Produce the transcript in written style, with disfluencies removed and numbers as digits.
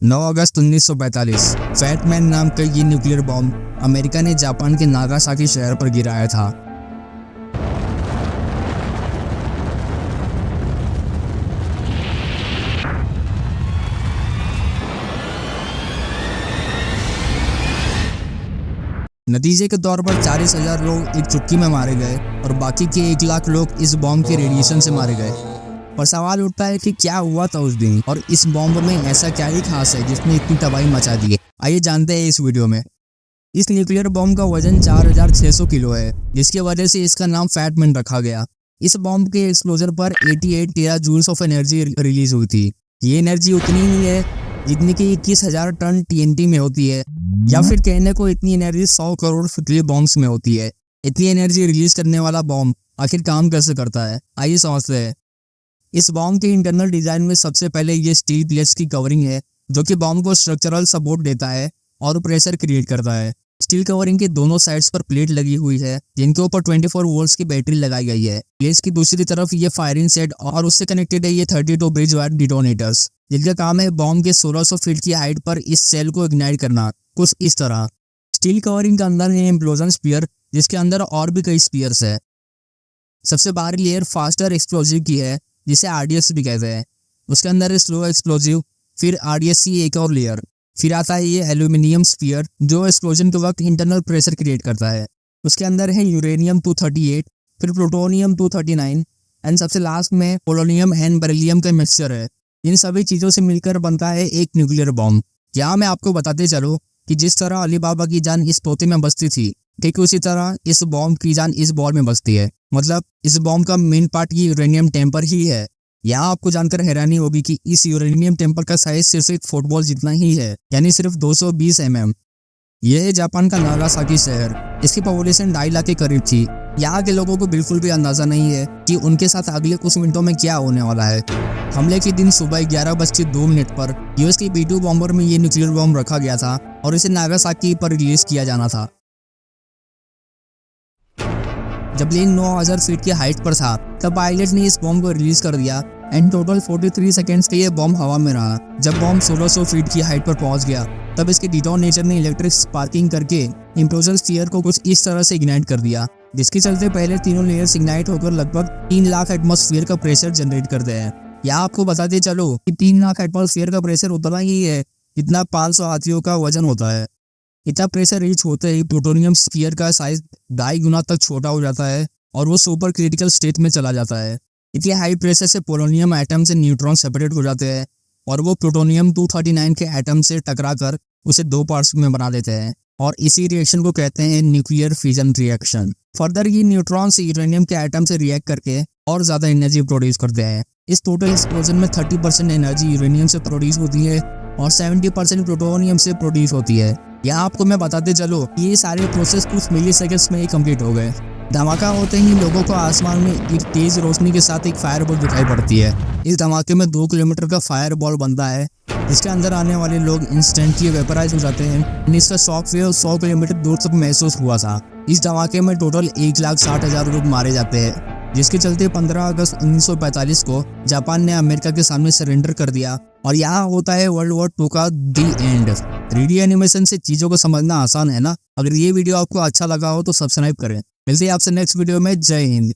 9 अगस्त 1945 fat man नाम का ये न्यूक्लियर बॉम्ब अमेरिका ने जापान के नागासाकी शहर पर गिराया था। नतीजे के तौर पर 40,000 लोग एक चुटकी में मारे गए और बाकी के 1 लाख लोग इस बॉम्ब के रेडिएशन से मारे गए। पर सवाल उठता है कि क्या हुआ था उस दिन और इस बॉम्ब में ऐसा क्या ही खास है जिसने इतनी तबाही मचा दी है। आइए जानते हैं इस वीडियो में। इस न्यूक्लियर बॉम्ब का वजन 4,600 किलो है, जिसकी वजह से इसका नाम फैटमैन रखा गया। इस बॉम्ब के एक्सप्लोजन पर 88 टेरा जूल्स ऑफ एनर्जी रिलीज हुई थी। ये एनर्जी उतनी ही है जितनी कि 21,000 टन TNT में होती है, या फिर कहने को इतनी एनर्जी 100 करोड़ न्यूक्लियर बॉम्ब्स में होती है। इतनी एनर्जी रिलीज करने वाला बॉम्ब आखिर काम कैसे करता है, आइए समझते हैं। इस बॉम्ब के इंटरनल डिजाइन में सबसे पहले ये स्टील प्लेट्स की कवरिंग है, जो कि बॉम्ब को स्ट्रक्चरल सपोर्ट देता है और प्रेशर क्रिएट करता है। स्टील कवरिंग के दोनों साइड्स पर प्लेट लगी हुई है, जिनके ऊपर 24 वोल्ट्स की बैटरी लगाई गई है। प्लेट्स की दूसरी तरफ ये फायरिंग सेट और उससे कनेक्टेड है ये 32 ब्रिज वायर डिटोनेटर्स, जिनका काम है बॉम्ब के 1600 फीट की हाइट पर इस सेल को इग्नाइट करना, कुछ इस तरह। स्टील कवरिंग के अंदर है इम्प्लोजन स्पीयर, जिसके अंदर और भी कई स्पीयर्स है। सबसे बाहरी लेयर फास्टर एक्सप्लोजिव की है, जिसे RDS भी कहते हैं। उसके अंदर है स्लो एक्सप्लोजिव, फिर RDS की एक और लेयर। फिर आता है ये एल्यूमिनियम स्पीयर, जो एक्सप्लोजन के वक्त इंटरनल प्रेशर क्रिएट करता है। उसके अंदर है यूरेनियम 238, फिर प्लूटोनियम 239 एंड सबसे लास्ट में पोलोनियम एंड बेरिलियम का मिक्सचर है। इन सभी चीज़ों से मिलकर बनता है एक न्यूक्लियर बॉम्ब। यहाँ मैं आपको बताते चलूँ कि जिस तरह अली बाबा की जान इस तोते में बसती थी, ठीक उसी तरह इस बॉम्ब की जान इस बॉल में बसती है। मतलब इस बॉम्ब का मेन पार्ट ये यूरेनियम टेम्पर ही है। यहाँ आपको जानकर हैरानी होगी कि इस यूरेनियम टेम्पर का साइज सिर्फ एक फुटबॉल जितना ही है, यानी सिर्फ 220 mm। यह है जापान का नागासाकी शहर। इसकी पॉपुलेशन 2.5 लाख के करीब थी। यहाँ के लोगों को बिल्कुल भी अंदाजा नहीं है कि उनके साथ अगले कुछ मिनटों में क्या होने वाला है। हमले के दिन सुबह 11:02 पर US की B-2 बॉम्बर में ये न्यूक्लियर बॉम्ब रखा गया था और इसे नागासाकी पर रिलीज किया जाना था। जब प्लेन 9,000 फीट की हाइट पर था, तब पायलट ने इस बॉम्ब को रिलीज कर दिया एंड टोटल 43 सेकेंड्स के ये बॉम्ब हवा में रहा। जब बॉम्ब 1600 फीट की हाइट पर पहुंच गया, तब इसके डिटोनेटर ने इलेक्ट्रिक स्पार्किंग करके इम्प्लोजन स्फीयर को कुछ इस तरह से इग्नाइट कर दिया, जिसके चलते पहले तीनों लेयर्स इग्नाइट होकर लगभग 3 लाख एटमॉस्फेयर का प्रेशर जनरेट करते हैं। यहाँ आपको बताते चलो कि 3 लाख एटमॉस्फेयर का प्रेशर उतना ही है जितना 500 हाथियों का वजन होता है। इतना प्रेशर रीच होते ही प्लूटोनियम स्फीयर का साइज 2.5 गुना तक छोटा हो जाता है और वो सुपर क्रिटिकल स्टेट में चला जाता है। इतने हाई प्रेशर से पोलोनियम एटम से न्यूट्रॉन सेपरेट हो जाते हैं और वो प्लूटोनियम 239 के एटम से टकराकर उसे 2 पार्ट्स में बना देते हैं, और इसी रिएक्शन को कहते हैं न्यूक्लियर फिजन रिएक्शन। फर्दर ये न्यूट्रॉन्स यूरेनियम के एटम से रिएक्ट करके और ज़्यादा एनर्जी प्रोड्यूस करते हैं। इस टोटल एक्सप्लोजन में 30% एनर्जी यूरेनियम से प्रोड्यूस होती है और 70% प्लूटोनियम से प्रोड्यूस होती है। यहाँ आपको मैं बताते चलो ये सारे प्रोसेस कुछ मिली सेकेंड्स में ही कंप्लीट हो गए। धमाका होते ही लोगों को आसमान में एक तेज रोशनी के साथ एक फायर बॉल दिखाई पड़ती है। इस धमाके में 2 किलोमीटर का फायर बॉल बनता है, जिसके अंदर आने वाले लोग इंस्टेंटली वेपराइज हो जाते हैं। इसका शॉक वेव 100 किलोमीटर दूर तक महसूस हुआ था। इस धमाके में टोटल 1,60,000 लोग मारे जाते हैं, जिसके चलते 15 अगस्त 1945 को जापान ने अमेरिका के सामने सरेंडर कर दिया और यहाँ होता है वर्ल्ड वॉर 2 का दी एंड। 3D एनिमेशन से चीज़ों को समझना आसान है ना। अगर ये वीडियो आपको अच्छा लगा हो तो सब्सक्राइब करें। मिलते हैं आपसे नेक्स्ट वीडियो में। जय हिंद।